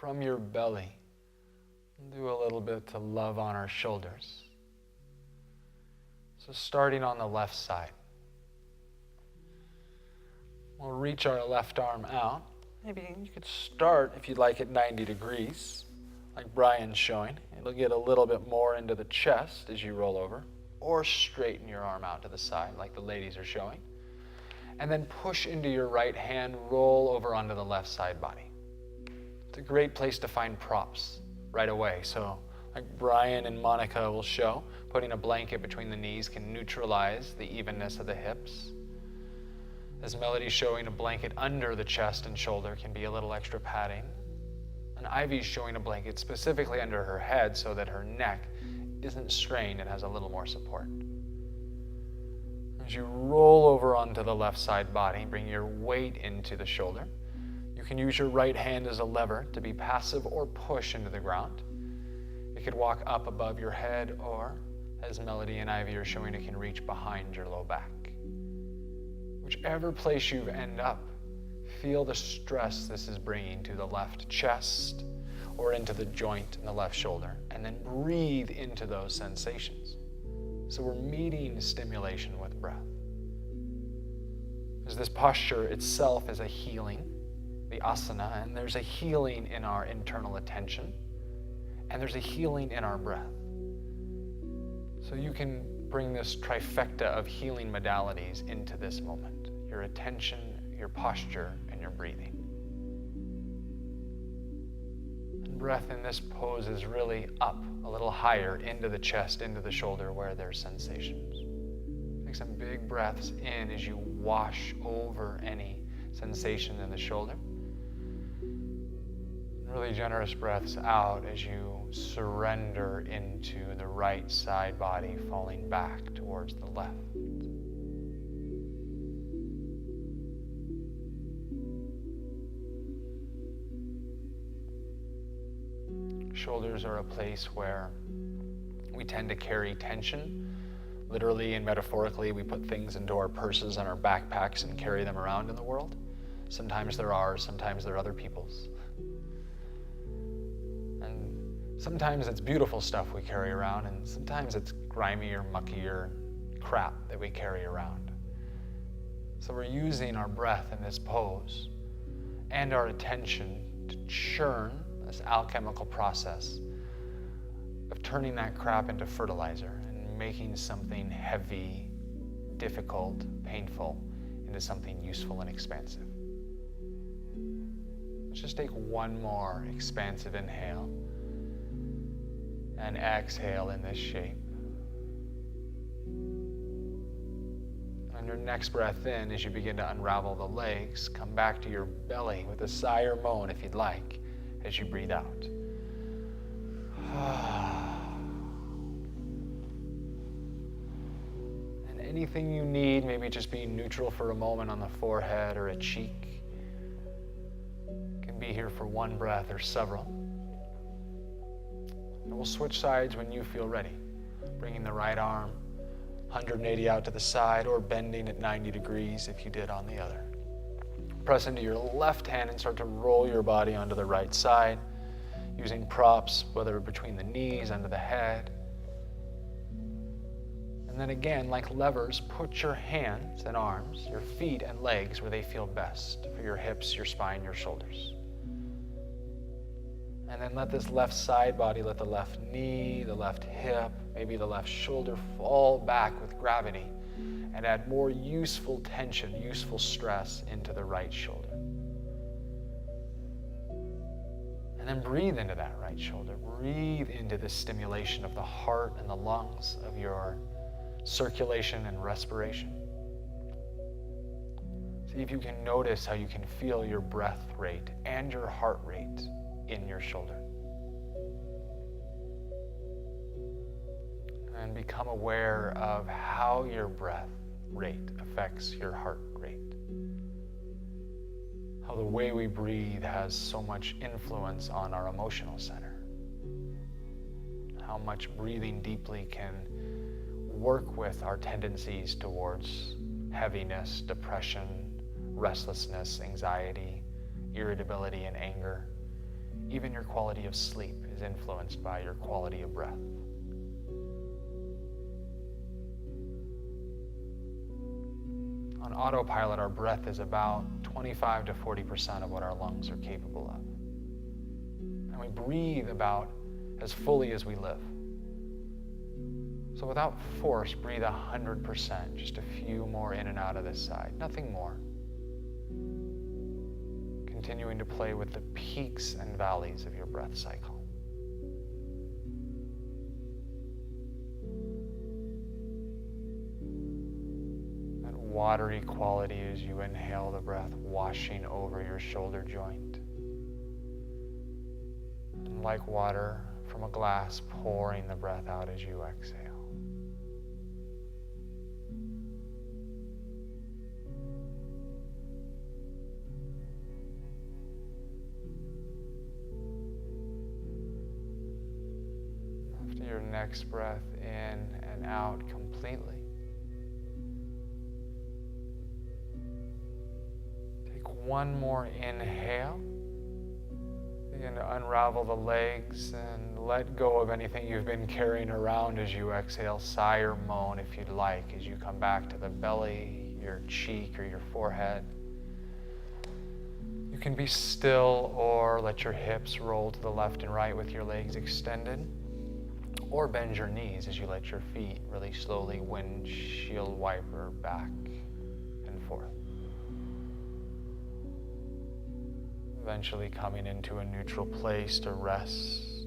from your belly. Do a little bit to love on our shoulders. So starting on the left side. We'll reach our left arm out. Maybe you could start, if you'd like, at 90 degrees, like Brian's showing. It'll get a little bit more into the chest as you roll over. Or straighten your arm out to the side, like the ladies are showing. And then push into your right hand, roll over onto the left side body. It's a great place to find props right away. So like Brian and Monica will show, putting a blanket between the knees can neutralize the evenness of the hips. As Melody's showing, a blanket under the chest and shoulder can be a little extra padding. And Ivy's showing a blanket specifically under her head so that her neck isn't strained and has a little more support. As you roll over onto the left side body, bring your weight into the shoulder. You can use your right hand as a lever to be passive or push into the ground. It could walk up above your head, or as Melody and Ivy are showing, it can reach behind your low back. Whichever place you end up, feel the stress this is bringing to the left chest or into the joint in the left shoulder, and then breathe into those sensations. So we're meeting stimulation with breath. As this posture itself is a healing, the asana, and there's a healing in our internal attention, and there's a healing in our breath. So you can bring this trifecta of healing modalities into this moment: your attention, your posture, and your breathing. And breath in this pose is really up a little higher into the chest, into the shoulder where there's sensations. Take some big breaths in as you wash over any sensation in the shoulder. Really generous breaths out as you surrender into the right side body, falling back towards the left. Shoulders are a place where we tend to carry tension. Literally and metaphorically, we put things into our purses and our backpacks and carry them around in the world. Sometimes they're ours, sometimes they're other people's. And sometimes it's beautiful stuff we carry around, and sometimes it's grimier, muckier crap that we carry around. So we're using our breath in this pose and our attention to churn this alchemical process of turning that crap into fertilizer and making something heavy, difficult, painful into something useful and expansive. Let's just take one more expansive inhale and exhale in this shape. On your next breath in, as you begin to unravel the legs, come back to your belly with a sigh or moan if you'd like, as you breathe out. And anything you need, maybe just being neutral for a moment on the forehead or a cheek, can be here for one breath or several. And we'll switch sides when you feel ready, bringing the right arm 180 out to the side, or bending at 90 degrees if you did on the other. Press into your left hand and start to roll your body onto the right side, using props, whether between the knees, under the head. And then again, like levers, put your hands and arms, your feet and legs where they feel best, for your hips, your spine, your shoulders. And then let this left side body, let the left knee, the left hip, maybe the left shoulder fall back with gravity, and add more useful tension, useful stress into the right shoulder. And then breathe into that right shoulder. Breathe into the stimulation of the heart and the lungs, of your circulation and respiration. See if you can notice how you can feel your breath rate and your heart rate in your shoulder. And become aware of how your breath rate affects your heart rate. How the way we breathe has so much influence on our emotional center. How much breathing deeply can work with our tendencies towards heaviness, depression, restlessness, anxiety, irritability, and anger, Even your quality of sleep is influenced by your quality of breath. On autopilot, our breath is about 25 to 40% of what our lungs are capable of. And we breathe about as fully as we live. So without force, breathe 100%, just a few more in and out of this side, nothing more. Continuing to play with the peaks and valleys of your breath cycle. That watery quality as you inhale the breath, washing over your shoulder joint. And like water from a glass, pouring the breath out as you exhale. Your next breath in and out completely. Take one more inhale. Begin to unravel the legs and let go of anything you've been carrying around as you exhale. Sigh or moan if you'd like as you come back to the belly, your cheek, or your forehead. You can be still or let your hips roll to the left and right with your legs extended. Or bend your knees as you let your feet really slowly windshield wiper back and forth. Eventually coming into a neutral place to rest